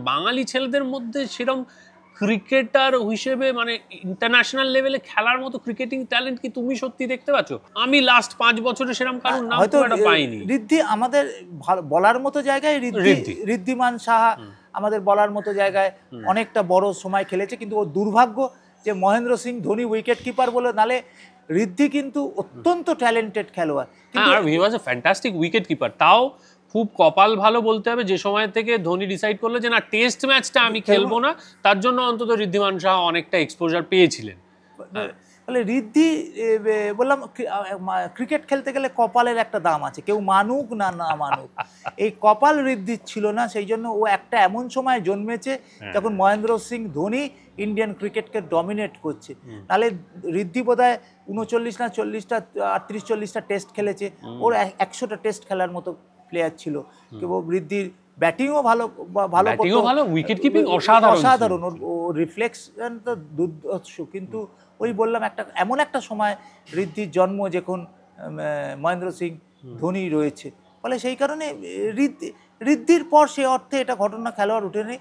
বাঙালি ছেলেদের মধ্যে সেরকম ক্রিকেটার হিসেবে মানে ইন্টারন্যাশনাল লেভেলে খেলার মতো ক্রিকেটিং ট্যালেন্ট কি তুমি সত্যি দেখতে পাচ্ছ? আমি লাস্ট 5 বছরে সেরকম কারোর নাম হয়তো খুব একটা পাইনি। ঋদ্ধি আমাদের বলার মতো জায়গায় ঋদ্ধিমান সাহা আমাদের বলার মতো জায়গায় অনেকটা বড় সময় খেলেছে, কিন্তু ওর দুর্ভাগ্য যে মহেন্দ্র সিং ধোনি উইকেট কিপার বলে, নালে ঋদ্ধি কিন্তু অত্যন্ত ট্যালেন্টেড খেলোয়াড়। আর হি ওয়াজ এ ফ্যান্টাস্টিক উইকেট কিপার। তাও খুব কপাল ভালো বলতে হবে যে সময় থেকে ধোনি ডিসাইড করলো যে না টেস্ট ম্যাচটা আমি খেলবো না, তার জন্য অন্তত ঋদ্ধিমান সাহা অনেকটা এক্সপোজার পেয়েছিলেন। তাহলে ঋদ্ধি বললাম ক্রিকেট খেলতে গেলে কপালের একটা দাম আছে, কেউ মানুক না না মানুক, এই কপাল ঋদ্ধির ছিল না। সেই জন্য ও একটা এমন সময় জন্মেছে যখন মহেন্দ্র সিং ধোনি ইন্ডিয়ান ক্রিকেটকে ডমিনেট করছে। তাহলে ঋদ্ধি বোধহয় 39 না 40টা 38-40টা টেস্ট খেলেছে, ওর 100টা টেস্ট খেলার মতো প্লেয়ার ছিল। কেবল ঋদ্ধির ব্যাটিংও ভালো ভালো, উইকেট কিপিং অসাধারণ, ও রিফ্লেকশন তো দুর্ধর্ষ। কিন্তু ওই বললাম একটা এমন একটা সময় ঋদ্ধির জন্ম যখন মহেন্দ্র সিং ধোনি রয়েছে, ফলে সেই কারণে ঋদ্ধির পর সে অর্থে এটা ঘটনা খেলোয়াড় উঠেনি।